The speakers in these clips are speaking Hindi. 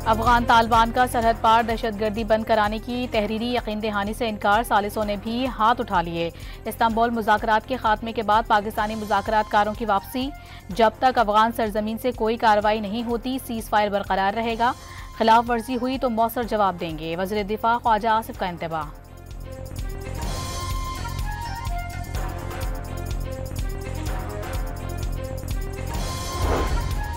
अफगान तालिबान का सरहद पार दहशतगर्दी बंद कराने की तहरीरी यकीन दहानी से इनकार, सालिसों ने भी हाथ उठा लिए। इस्तांबुल मुज़ाकरात के खात्मे के बाद पाकिस्तानी मुज़ाकरातकारों की वापसी। जब तक अफगान सरजमीन से कोई कार्रवाई नहीं होती, सीज़ फायर बरकरार रहेगा। खिलाफ वर्जी हुई तो मौसर जवाब देंगे, वज़ीर दिफा ख्वाजा आसिफ का इंतबाह।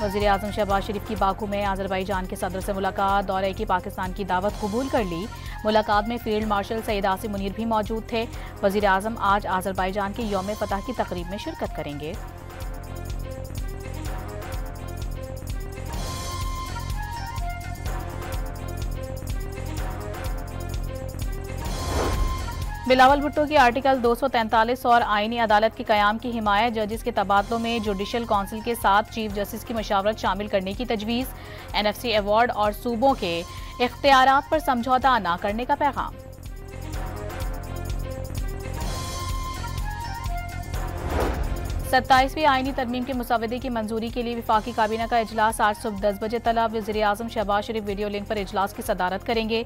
वज़ीर आज़म शहबाज शरीफ की बाकू में अज़रबैजान के सदर से मुलाकात, दौरे की पाकिस्तान की दावत कबूल कर ली। मुलाकात में फील्ड मार्शल सईद आसिम मुनीर भी मौजूद थे। वज़ीर आज़म आज अज़रबैजान के यौम फतह की तकरीब में शिरकत करेंगे। बिलावल भुट्टो की आर्टिकल 243 और आईनी अदालत के कयाम की हिमायत, जजेस के तबादलों में जुडिशल काउंसिल के साथ चीफ जस्टिस की मशावरत शामिल करने की तजवीज़। NFC अवार्ड और सूबों के इख्तियारात पर समझौता न करने का पैगाम। सत्ताईसवीं आईनी तरमीम के मुसवदे की मंजूरी के लिए विफाकी काबीना का इजलास आज सुबह 10 बजे तलब। वज़ीर आज़म शहबाज शरीफ वीडियो लिंक पर इजलास की सदारत करेंगे।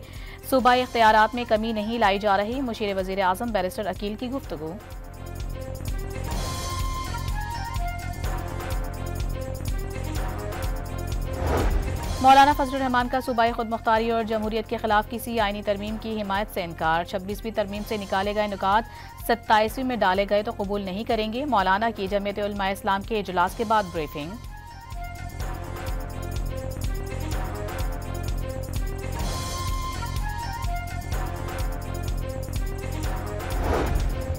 सूबाई इख्तियारात में कमी नहीं लाई जा रही, मुशीर वज़ीर आज़म बैरिस्टर अकील की गुफ्तगू। मौलाना फजलुर रहमान का सूबाई खुद मुख्तारी और जमहूरियत के खिलाफ किसी आईनी तरमीम की हिमायत से इनकार। 26वीं तरमीम से निकाले गए नुकात 27वीं में डाले गए तो कबूल नहीं करेंगे। मौलाना की जमीयत उलमा इस्लाम के इजलास के बाद ब्रीफिंग।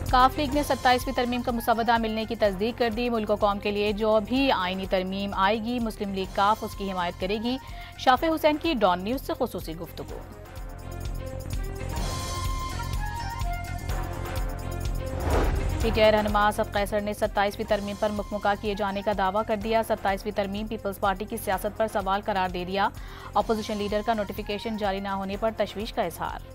काफ लीग ने 27वीं तरमीम का मुसवदा मिलने की तस्दीक कर दी। मुल्क कौम के लिए जो भी आईनी तरमीम आएगी, मुस्लिम लीग काफ उसकी हिमायत करेगी। शाफे हुसैन की डॉन न्यूज से खुसूसी गुफ्तगू। पीटीआई रहनुमा असद कैसर ने 27वीं तरमीम पर मुकमुका किए जाने का दावा कर दिया। 27वीं तरमीम पीपल्स पार्टी की सियासत पर सवाल करार दे दिया। अपोजिशन लीडर का नोटिफिकेशन जारी न होने पर तशवीश का इजहार।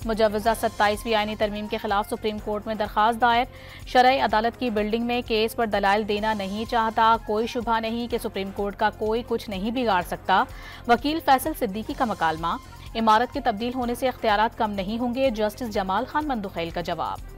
मुजव्वज़ा 27वीं आईनी तरमीम के खिलाफ सुप्रीम कोर्ट में दरखास्त दायर। शरई अदालत की बिल्डिंग में केस पर दलाइल देना नहीं चाहता। कोई शुबा नहीं कि सुप्रीम कोर्ट का कोई कुछ नहीं बिगाड़ सकता। वकील फैसल सिद्दीकी का मकालमा। इमारत के तब्दील होने से इख्तियारात कम नहीं होंगे, जस्टिस जमाल खान मंदुखैल का जवाब।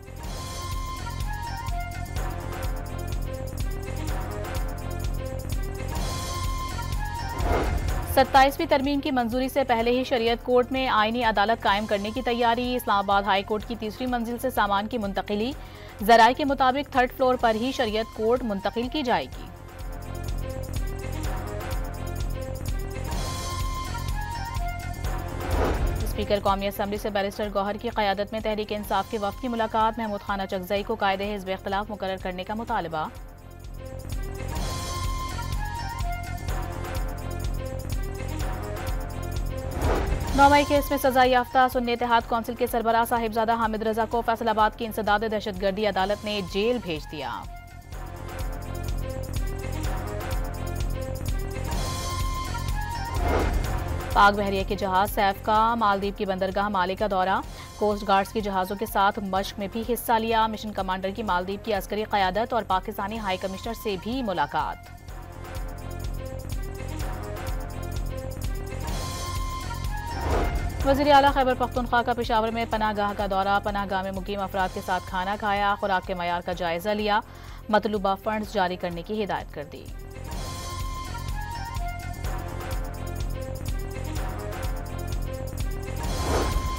27वीं तरमीम की मंजूरी से पहले ही शरीयत कोर्ट में आईनी अदालत कायम करने की तैयारी। इस्लामाबाद हाई कोर्ट की तीसरी मंजिल से सामान की मुंतकिली। जराये के मुताबिक 3rd फ्लोर पर ही शरीयत कोर्ट मुंतकिल की जाएगी। स्पीकर कौमी असम्बली से बैरिस्टर गौहर की क़यादत में तहरीक इंसाफ के वफ़द की मुलाकात। महमूद खान चकजई को कायदे हिज़्ब इख्तिलाफ मुकर्रर करने का मुतालबा। नौमई केस में सजा याफ्ता सुन्नी इत्तेहाद कौंसिल के सरबराह साहिबजादा हामिद रजा को फैसलाबाद की इंसदाद दहशतगर्दी अदालत ने जेल भेज दिया। पाक बहरिया के जहाज सैफ का मालदीव की बंदरगाह माले का दौरा। कोस्ट गार्ड्स के जहाजों के साथ मश्क में भी हिस्सा लिया। मिशन कमांडर की मालदीव की अस्करी क़यादत और पाकिस्तानी हाई कमिश्नर से भी मुलाकात। वज़ीर आला खैबर पख्तूनख्वा का पेशावर में पनाहगाह का दौरा। पनाहगाह में मुकीम अफराद के साथ खाना खाया। खुराक के मयार का जायजा लिया। मतलूबा फंड्स जारी करने की हिदायत कर दी।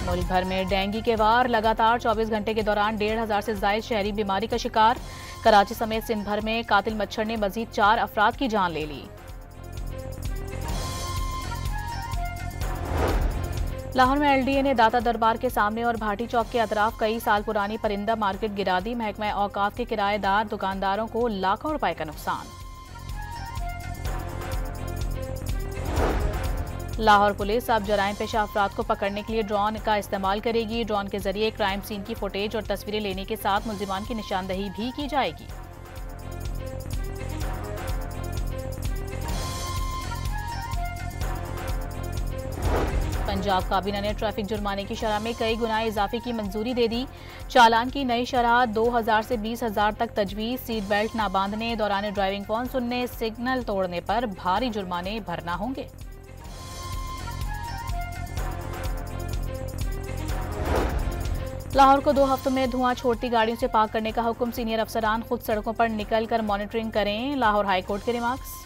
मुल्क भर में डेंगू के वार लगातार 24 घंटे के दौरान 1500 से ज्यादा शहरी बीमारी का शिकार। कराची समेत सिंध भर में कातिल मच्छर ने मजीद 4 अफराद की जान ले ली। लाहौर में LDA ने दाता दरबार के सामने और भाटी चौक के अतराफ कई साल पुरानी परिंदा मार्केट गिरा दी। महकमा औकाफ के किराएदार दुकानदारों को लाखों रुपए का नुकसान। लाहौर पुलिस अब जराइम पेशा अफराद को पकड़ने के लिए ड्रोन का इस्तेमाल करेगी। ड्रोन के जरिए क्राइम सीन की फुटेज और तस्वीरें लेने के साथ मुल्जिमान की निशानदही भी की जाएगी। पंजाब काबीना ने ट्रैफिक जुर्माने की शरह में कई गुना इजाफे की मंजूरी दे दी। चालान की नई शरह 2000 से 20,000 तक तजवीज़। सीट बेल्ट ना बांधने, दौरान ड्राइविंग फोन सुनने, सिग्नल तोड़ने पर भारी जुर्माने भरना होंगे। लाहौर को 2 हफ्तों में धुआं छोड़ती गाड़ियों से पाक करने का हुक्म। सीनियर अफसरान खुद सड़कों पर निकल कर मॉनिटरिंग करें। लाहौर हाई कोर्ट के रिमार्क्स।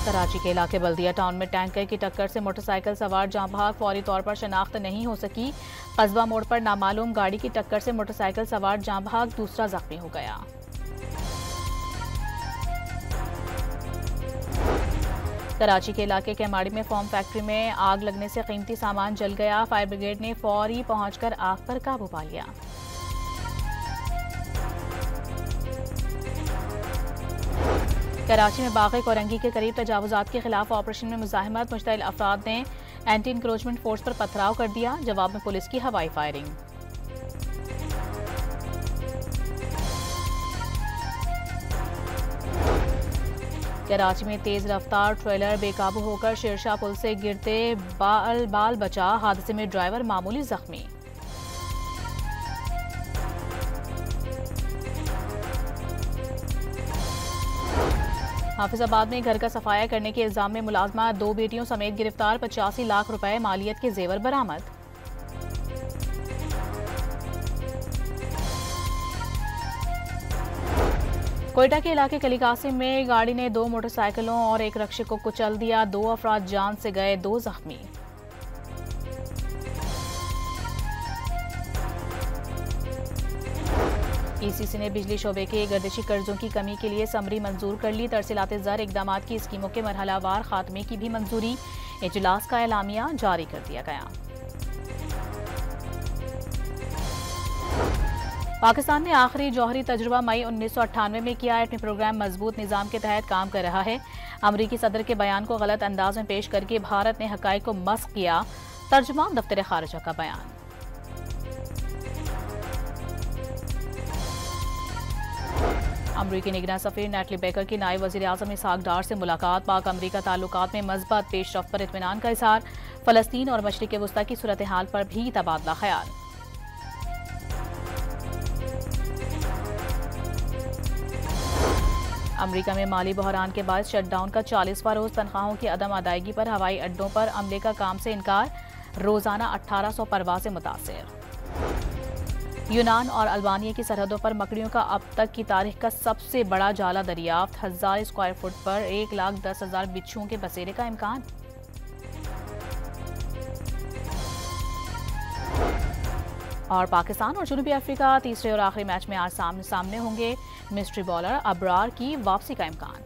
कराची के इलाके बल्दिया टाउन में टैंकर की टक्कर से मोटरसाइकिल सवार जाँ भाग, फौरी तौर पर शनाख्त नहीं हो सकी। कस्बा मोड़ पर नामालूम गाड़ी की टक्कर से मोटरसाइकिल सवार जाँ भाग, दूसरा जख्मी हो गया। कराची के इलाके केमाड़ी में फोम फैक्ट्री में आग लगने से कीमती सामान जल गया। फायर ब्रिगेड ने फौरी पहुंचकर आग पर काबू पा लिया। कराची में बाग़े कोरंगी के करीब तजावुजात के खिलाफ ऑपरेशन में मुजाहिमत। मुश्तइल अफराद ने एंटी इंक्रोचमेंट फोर्स पर पथराव कर दिया। जवाब में पुलिस की हवाई फायरिंग। कराची में तेज रफ्तार ट्रेलर बेकाबू होकर शेरशाह पुल से गिरते बाल बचा। हादसे में ड्राइवर मामूली जख्मी। हाफिजाबाद में घर का सफाया करने के इल्जाम में मुलाजमा 2 बेटियों समेत गिरफ्तार। 85 लाख रुपए मालियत के जेवर बरामद। कोयटा के इलाके कली कासिम में गाड़ी ने 2 मोटरसाइकिलों और एक रक्षक को कुचल दिया। 2 अफराद जान से गए, 2 जख्मी। ईसीसी ने बिजली शोबे के गर्दिशी कर्जों की कमी के लिए समरी मंजूर कर ली। तरसीलाते ज़र इकदाम की स्कीमों के मरहलावार खात्मे की भी मंजूरी। इजलास का एलामिया जारी कर दिया गया। पाकिस्तान ने आखिरी जौहरी तजुर्बा मई 1998 में किया। एटमी प्रोग्राम मजबूत निज़ाम के तहत काम कर रहा है। अमरीकी सदर के बयान को गलत अंदाज में पेश करके भारत ने हकाइक को मस्ख किया। तर्जुमा दफ्तर खारिजा का बयान। अमरीकी निगरान सफीर नेटली बेकर की नायब वज़ीर आज़म इसहाक डार से मुलाकात। पाक अमरीका ताल्लुकात में मज़बूत पेशरफ्त पर इत्मीनान का इज़हार। फ़लस्तीन और मशरिक़ वुस्ता की सूरत हाल पर भी तबादला ख्याल। अमरीका में माली बहरान के बाद शटडाउन का 40वां रोज। तनख्वाहों की अदम अदायगी पर हवाई अड्डों पर अमले का काम से इनकार। रोजाना 1800 परवासें मुतासिर। यूनान और अल्बानिया की सरहदों पर मकड़ियों का अब तक की तारीख का सबसे बड़ा जाला दरियाफ्त। 1000 स्क्वायर फुट पर 1,10,000 बिच्छुओं के बसेरे का इम्कान। और पाकिस्तान और जनूबी अफ्रीका तीसरे और आखिरी मैच में आज सामने होंगे। मिस्ट्री बॉलर अबरार की वापसी का इम्कान।